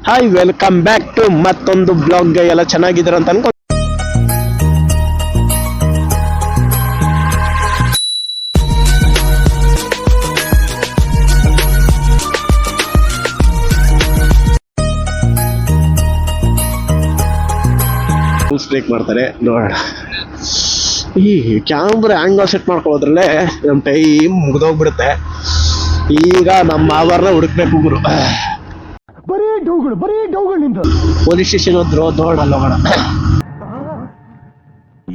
Hi welcome back to ಮತ್ತೊಂದು blog. ಎಲ್ಲ ಚೆನ್ನಾಗಿದ್ದೀರ ಅಂತ ಅನ್ಕೊಂಡು ಸ್ಟ್ರೈಕ್ ಮಾಡ್ತಾರೆ ನೋಡೋಣ. ಈ ಕ್ಯಾಮ್ರಾ ಆಂಗಲ್ ಸೆಟ್ ಮಾಡ್ಕೊಳ್ಳೋದ್ರಲ್ಲೇ ನಮ್ಮ ಟೈಮ್ ಮುಗಿದೋಗ್ಬಿಡುತ್ತೆ. ಈಗ ನಮ್ಮ ಆವರಣ ಹುಡುಕ್ಬೇಕು ಗುರು. ಬರೀ ಡೌಗಳು ನಿಂತು ಪೊಲೀಸ್ ಸ್ಟೇಷನ್ ಹೋದ್ರು ನೋಡೋಣ.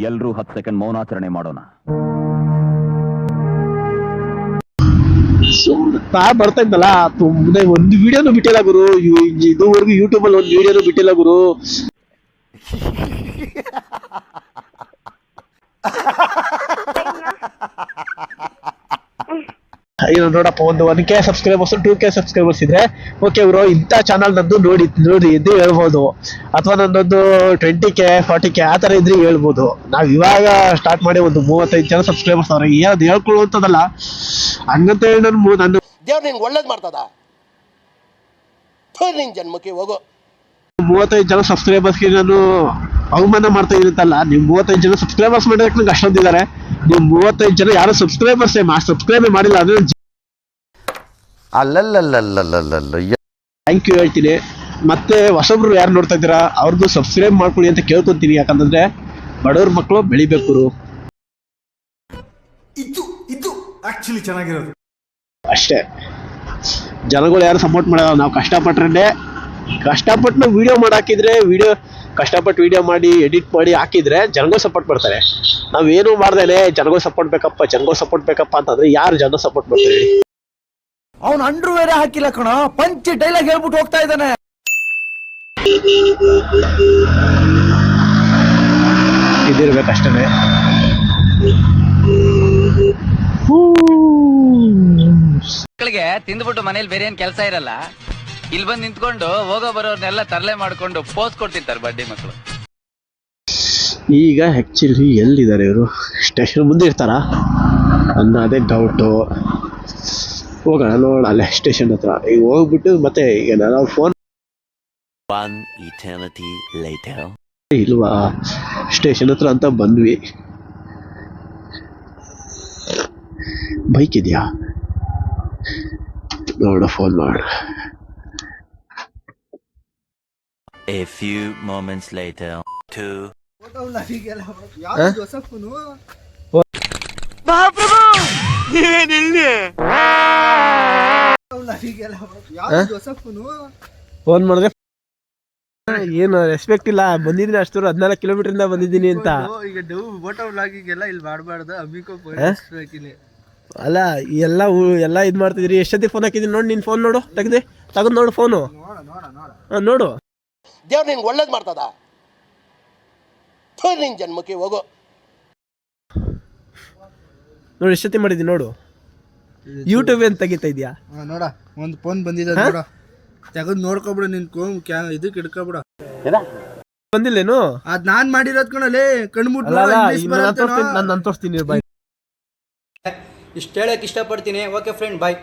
ಎಲ್ರೂ 10 ಸೆಕೆಂಡ್ ಮೌನಾಚರಣೆ ಮಾಡೋಣ. ಸುಮ್ತಾ ಬರ್ತಾ ಇದ್ದಲ್ಲ, ತುಂಬಾ ಒಂದು ವಿಡಿಯೋನು ಬಿಟ್ಟಿಲ್ಲ ಗುರು. ಇದುವರೆಗೂ ಯೂಟ್ಯೂಬ್ ಅಲ್ಲಿ ಒಂದು ವಿಡಿಯೋನು ಬಿಟ್ಟಿಲ್ಲ ಗುರು. ಅಯ್ಯೋ ನೋಡಪ್ಪ, ಒಂದು 1K ಸಬ್ಸ್ಕ್ರೈಬರ್ಸ್ 2K ಸಬ್ಸ್ಕ್ರೈಬರ್ಸ್ ಇದ್ರೆ ಓಕೆ ಬ್ರೋ, ಇಂಥ ಚಾನಲ್ ನಂದು ನೋಡಿ ಇದ್ದು ಹೇಳ್ಬೋದು. ಅಥವಾ ನನ್ನೊಂದು 20K 40K ಆ ಥರ ಇದ್ರೆ ಹೇಳ್ಬೋದು. ನಾವು ಇವಾಗ ಸ್ಟಾರ್ಟ್ ಮಾಡಿ ಒಂದು 35 ಜನ ಸಬ್ಸ್ಕ್ರೈಬರ್ಸ್ ಅವ್ರೆ. ಅದು ಹೇಳ್ಕೊಳ್ಳುವಂಥದ್ದಲ್ಲ, ಹಂಗಂತ ಹೇಳಿ ನನ್ನ ದೇವ್ರು ನಿನ್ಗೆ ಒಳ್ಳೇದು ಮಾಡ್ತದ. ನಿನ್ ಜನ್ಮಕ್ಕೆ ಹೋಗೋ 35 ಜನ ಸಬ್ಸ್ಕ್ರೈಬರ್ಸ್ಗೆ ನಾನು ಅವಮಾನ ಮಾಡ್ತಾ ಇರುತ್ತಲ್ಲ. ನೀವು 35 ಜನ ಸಬ್ಸ್ಕ್ರೈಬರ್ಸ್ ಮಾಡೋದಕ್ಕೆ ನಂಗೆ ಅಷ್ಟೊಂದಿದ್ದಾರೆ. ನೀವು 35 ಜನ ಯಾರು ಸಬ್ಸ್ಕ್ರೈಬೇ ಮಾಡಿಲ್ಲ ಅಂದ್ರೆ ಥ್ಯಾಂಕ್ ಯು ಹೇಳ್ತೀನಿ. ಮತ್ತೆ ಹೊಸಬ್ರು ಯಾರು ನೋಡ್ತಾ ಇದ್ದೀರಾ ಅವ್ರದ್ದು ಸಬ್ಸ್ಕ್ರೈಬ್ ಮಾಡ್ಕೊಳ್ಳಿ ಅಂತ ಕೇಳ್ಕೊಂತೀನಿ. ಯಾಕಂತಂದ್ರೆ ಬಡವ್ರ ಮಕ್ಕಳು ಬೆಳಿಬೇಕು ಆಕ್ಚುಲಿ ಚೆನ್ನಾಗಿರೋದು ಅಷ್ಟೇ. ಜನಗಳು ಯಾರು ಸಪೋರ್ಟ್ ಮಾಡಲ್ಲ. ನಾವು ಕಷ್ಟಪಟ್ಟು ವಿಡಿಯೋ ಮಾಡಿ ಹಾಕಿದ್ರೆ, ಕಷ್ಟಪಟ್ಟು ವಿಡಿಯೋ ಮಾಡಿ ಎಡಿಟ್ ಮಾಡಿ ಹಾಕಿದ್ರೆ ಜನಗಳು ಸಪೋರ್ಟ್ ಮಾಡ್ತಾರೆ. ನಾವೇನು ಮಾಡ್ದೇನೆ ಜನಗಳು ಸಪೋರ್ಟ್ ಬೇಕಪ್ಪ ಅಂತಂದ್ರೆ ಯಾರು ಜನ ಸಪೋರ್ಟ್ ಮಾಡ್ತಾರೆ? ಅವ್ನು ಅಂಡ್ರು ಬೇರೆ ಹಾಕಿಲ್ಲ ಕಣ, ಪಂಚ್ ಡೈಲಾಗ್ ಹೇಳ್ಬಿಟ್ಟು ಹೋಗ್ತಾ ಇದ್ದಾನೆ. ಇದಿರ್ಬೇಕಷ್ಟೇ. ಮಕ್ಕಳಿಗೆ ತಿಂದ್ಬಿಟ್ಟು ಮನೇಲಿ ಬೇರೆ ಏನ್ ಕೆಲಸ ಇರಲ್ಲ, ಇಲ್ಲಿ ಬಂದು ನಿಂತ್ಕೊಂಡು ಹೋಗೋ ಬರೋರ್ನೆಲ್ಲ ತರಲೆ ಮಾಡ್ಕೊಂಡು ಪೋಸ್ ಕೊಡ್ತಿರ್ತಾರೆ ಬಡ್ಡಿ ಮಕ್ಕಳು. ಈಗ ಆಕ್ಚುಲಿ ಎಲ್ಲಿದ್ದಾರೆ ಇವರು? ಸ್ಟೇಷನ್ ಮುಂದೆ ಇರ್ತಾರ ಅನ್ನೋದೇ ಡೌಟು. ಹೋಗೋಣ ನೋಡೋಣ ಅಲ್ಲೇ ಸ್ಟೇಷನ್ ಹತ್ರ. ಈಗ ಹೋಗ್ಬಿಟ್ಟು ಮತ್ತೆ ಈಗ ನಾವು ಫೋನ್ ಇಲ್ವಾ ಸ್ಟೇಷನ್ ಹತ್ರ ಅಂತ ಬಂದ್ವಿ. ಬೈಕ್ ಇದೆಯಾ ನೋಡ, ಫೋನ್ ಮಾಡೋಣ. A few moments later. Phone ಮಾಡಿದ್ರೆ ಏನು ರೆಸ್ಪೆಕ್ಟ್ ಇಲ್ಲ. ಬಂದಿದ್ದೀನಿ ಅಷ್ಟು 14 ಕಿಲೋಮೀಟರ್ ಬಂದಿದ್ದೀನಿ ಅಂತ. ಈಗ ಲಾಗಿಗೆಲ್ಲ ಇಲ್ಲಿ ಮಾಡಬಾರ್ದು. ಅಮಿಕೋ ಅಲ್ಲ ಎಲ್ಲ ಇದ್ ಮಾಡ್ತಿದ್ರಿ. ಎಷ್ಟೊತ್ತಿ ಫೋನ್ ಹಾಕಿದೀನಿ ನೋಡಿ. ನಿನ್ ಫೋನ್ ನೋಡು, ತೆಗೆದು ನೋಡು ಫೋನು. ನೋಡು, ದೇವ್ರು ನಿನ್ಗೆ ಒಳ್ಳೇದು ಮಾಡ್ತದ. ನಿನ್ ಜನ್ಮಕ್ಕೆ ಹೋಗೋ. ನೋಡಿ ಎಷ್ಟೊತ್ತಿ ಮಾಡಿದ್ದೀನಿ ನೋಡು. ಯೂಟ್ಯೂಬ್ ಏನ್ ತೆಗಿತಾ ಇದೀಯಾ? ನೋಡ, ಒಂದು ಫೋನ್ ಬಂದಿದೆ ನೋಡ, ತೆಗೆದು ನೋಡ್ಕೊಬಿಡು. ನಿನ್ ಇದಕ್ಕೆ ಇಡ್ಕೊಬಿಡ. ಬಂದಿಲ್ಲೇನು? ಅದ್ ನಾನ್ ಮಾಡಿರೋದ್ ಕಣಲೇ, ಕಣ್ಮುಟ್ಟು ನಾನು ತೋರಿಸ್ತೀನಿ. ಇಷ್ಟು ಹೇಳಕ್ ಇಷ್ಟಪಡ್ತೀನಿ. ಓಕೆ ಫ್ರೆಂಡ್, ಬಾಯ್.